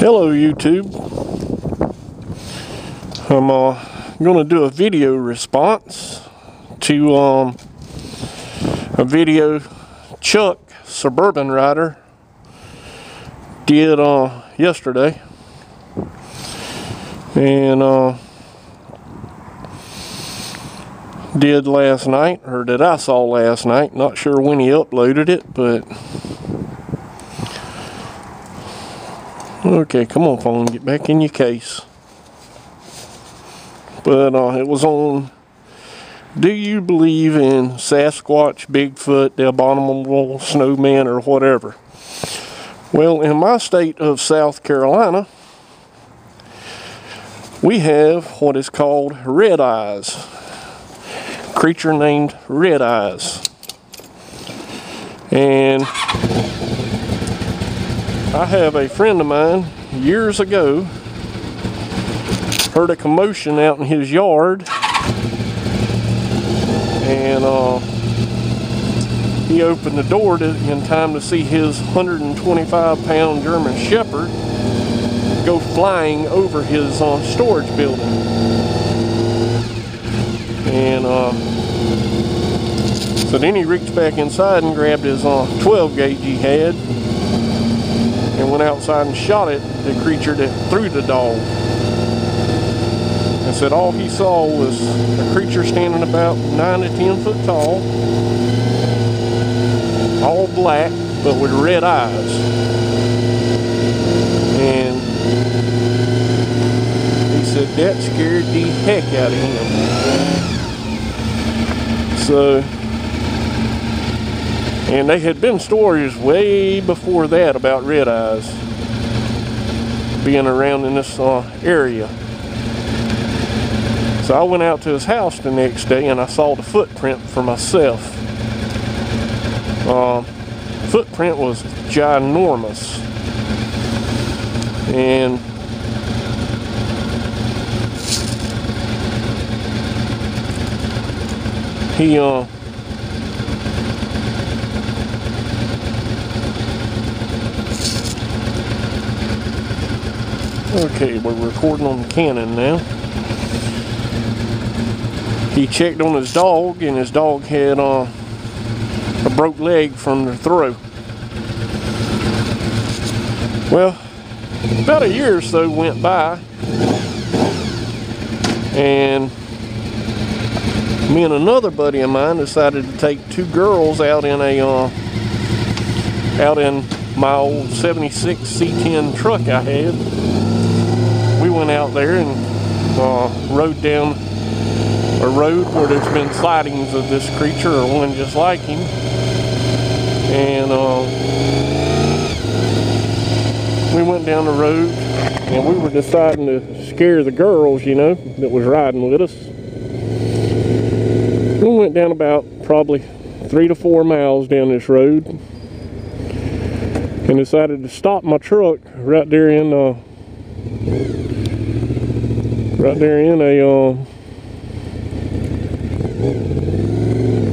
Hello YouTube. I'm going to do a video response to a video Chuck Suburban did yesterday, and did last night, or that I saw last night. Not sure when he uploaded it, but okay, come on phone, get back in your case. But it was on, do you believe in Sasquatch, Bigfoot, the abominable snowman, or whatever? Well, in my state of South Carolina, we have what is called red eyes. Creature named red eyes. And I have a friend of mine years ago heard a commotion out in his yard, and he opened the door in time to see his 125-pound German Shepherd go flying over his storage building. And so then he reached back inside and grabbed his 12 gauge he had and went outside and shot at the creature that threw the dog. And said all he saw was a creature standing about 9 to 10 foot tall, all black, but with red eyes. And he said that scared the heck out of him. So, and there had been stories way before that about red eyes being around in this area. So I went out to his house the next day and I saw the footprint for myself. Footprint was ginormous. And he okay, we're recording on the Canon now. He checked on his dog, and his dog had a broke leg from the throw. Well, about a year or so went by, and me and another buddy of mine decided to take two girls out in my old 76 C10 truck I had. We went out there and rode down a road where there's been sightings of this creature or one just like him, and we went down the road and we were deciding to scare the girls, you know, that was riding with us. We went down about probably 3 to 4 miles down this road and decided to stop my truck right there in a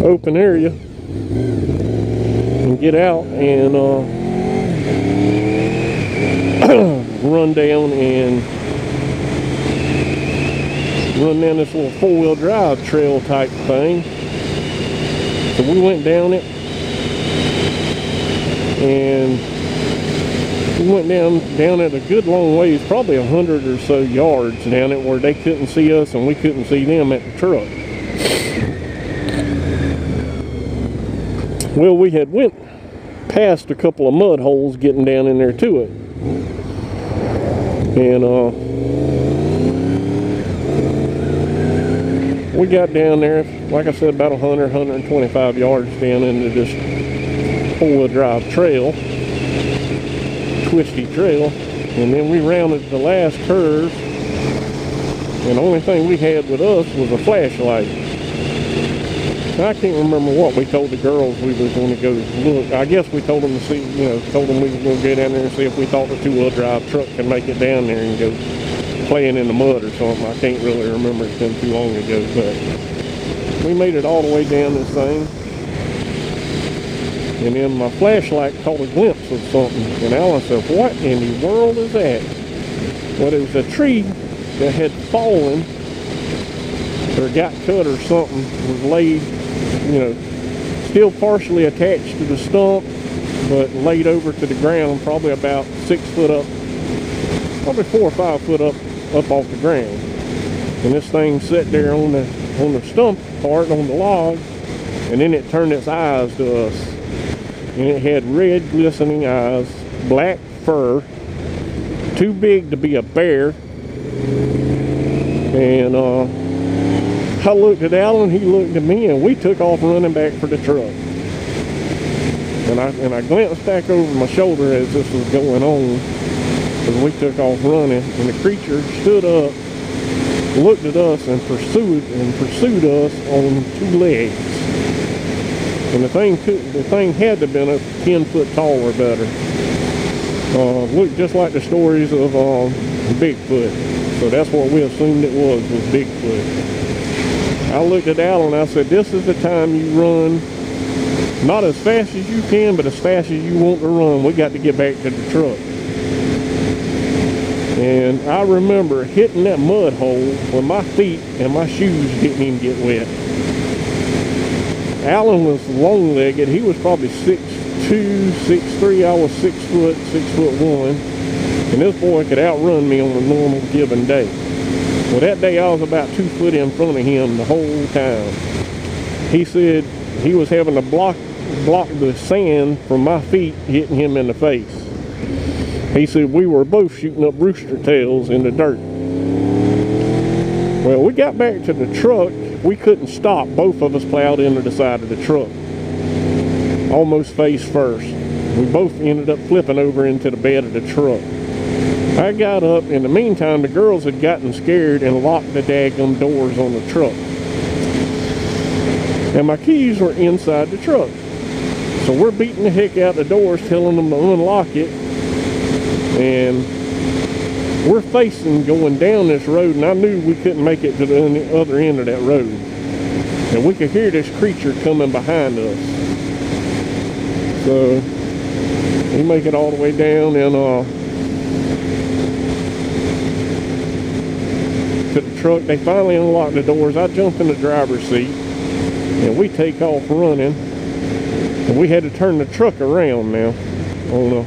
open area and get out and run down this little 4-wheel drive trail type thing. So we went down it, and we went down it a good long ways, probably 100 or so yards down it, where they couldn't see us and we couldn't see them at the truck. Well, we had went past a couple of mud holes getting down in there to it, and we got down there, like I said, about 125 yards down into this 4-wheel drive trail, twisty trail, and then we rounded the last curve, and the only thing we had with us was a flashlight. I can't remember what we told the girls we was going to go look. I guess we told them to see, you know, told them we was going to go down there and see if we thought the 2-wheel drive truck could make it down there and go playing in the mud or something. I can't really remember, it's been too long ago, but we made it all the way down this thing. and then my flashlight caught a glimpse of something, and Alan said, "What in the world is that?" Well, it was a tree that had fallen or got cut or something, was laid, you know, still partially attached to the stump, but laid over to the ground, probably about 6 foot up, probably 4 or 5 foot up off the ground. And this thing sat there on the stump part, on the log, and then it turned its eyes to us. And it had red glistening eyes, black fur, too big to be a bear. And I looked at Alan, he looked at me, and we took off running back for the truck. And I glanced back over my shoulder as this was going on, as we took off running, and the creature stood up, looked at us, and pursued us on 2 legs. And the thing had to have been a 10 foot tall or better. Looked just like the stories of Bigfoot. So that's what we assumed it was Bigfoot. I looked at Alan and I said, "This is the time you run, not as fast as you can, but as fast as you want to run. We got to get back to the truck." And I remember hitting that mud hole when my feet and my shoes didn't even get wet. Alan was long-legged. He was probably 6'2", 6'3". I was 6 foot, 6'1", and this boy could outrun me on a normal given day. Well, that day I was about 2 foot in front of him the whole time. He said he was having to block the sand from my feet hitting him in the face. He said we were both shooting up rooster tails in the dirt. Well, we got back to the truck. We couldn't stop. Both of us plowed into the side of the truck, almost face first. We both ended up flipping over into the bed of the truck. I got up. In the meantime, the girls had gotten scared and locked the daggum doors on the truck. And my keys were inside the truck. So we're beating the heck out the doors, telling them to unlock it. And we're facing going down this road, and I knew we couldn't make it to the other end of that road. And we could hear this creature coming behind us. So we make it all the way down and to the truck. They finally unlocked the doors. I jumped in the driver's seat, and we take off running. And we had to turn the truck around now on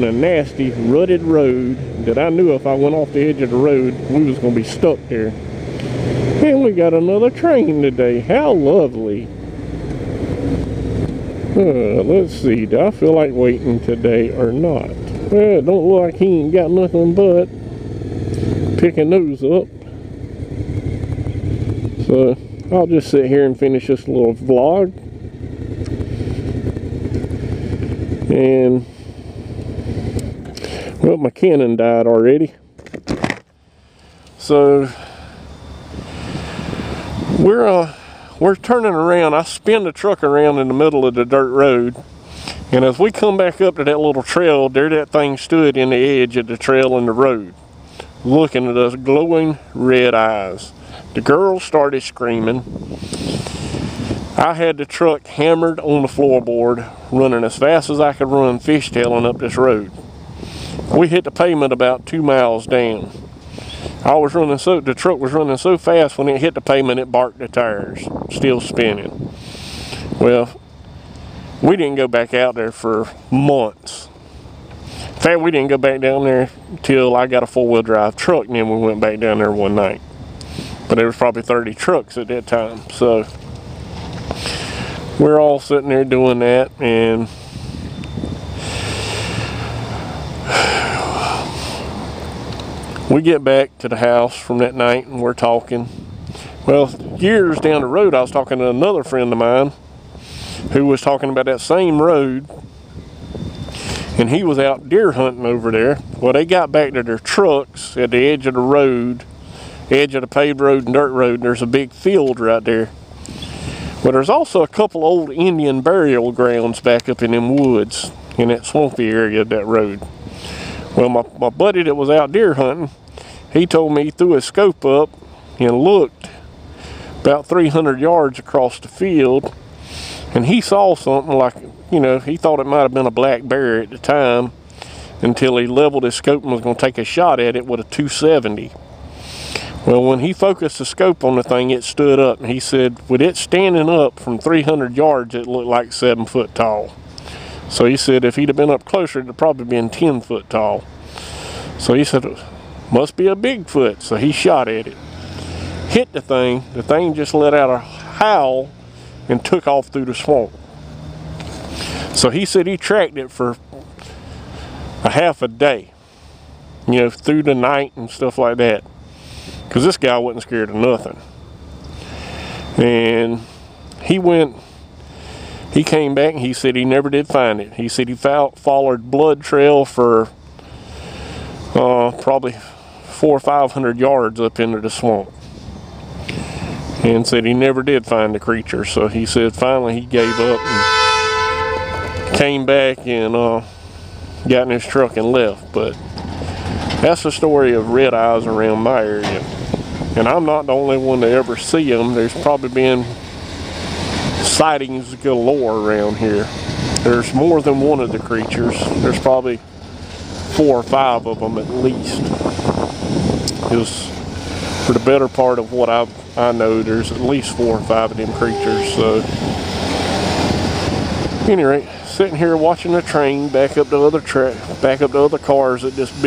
a nasty rutted road that I knew if I went off the edge of the road, we was going to be stuck there. And we got another train today. How lovely. Let's see, do I feel like waiting today or not? Well, it don't look like he ain't got nothing but picking those up. So I'll just sit here and finish this little vlog. And well, my Canon died already. So we're turning around. I spin the truck around in the middle of the dirt road, and as we come back up to that little trail, there that thing stood in the edge of the trail in the road, looking at us, glowing red eyes. The girls started screaming. I had the truck hammered on the floorboard, running as fast as I could run, fishtailing up this road. We hit the pavement about 2 miles down. The truck was running so fast when it hit the pavement it barked the tires, still spinning. Well, we didn't go back out there for months. In fact, we didn't go back down there till I got a 4-wheel drive truck, and then we went back down there one night. But there was probably 30 trucks at that time, so we're all sitting there doing that, and we get back to the house from that night, and we're talking. Well, years down the road, I was talking to another friend of mine who was talking about that same road, and he was out deer hunting over there. Well, they got back to their trucks at the edge of the road, edge of the paved road and dirt road, and there's a big field right there. But there's also a couple old Indian burial grounds back up in them woods, in that swampy area of that road. Well, my buddy that was out deer hunting, he told me he threw his scope up and looked about 300 yards across the field, and he saw something like you know, he thought it might have been a black bear at the time until he leveled his scope and was going to take a shot at it with a 270. Well, when he focused the scope on the thing, it stood up, and he said with it standing up from 300 yards, it looked like 7 foot tall. So he said if he'd have been up closer, it'd have probably been 10 foot tall. So he said, must be a Bigfoot. So he shot at it, hit the thing just let out a howl and took off through the swamp. So he said he tracked it for a half a day, you know, through the night and stuff like that, because this guy wasn't scared of nothing. And he came back and he said he never did find it. He said he followed blood trail for probably 400 or 500 yards up into the swamp, and said he never did find the creature. So he said finally he gave up and came back and got in his truck and left. But that's the story of red eyes around my area, and I'm not the only one to ever see them. There's probably been sightings galore around here. There's more than one of the creatures. There's probably 4 or 5 of them at least. Because for the better part of what I know, there's at least 4 or 5 of them creatures. So anyway, sitting here watching the train back up to other cars at this big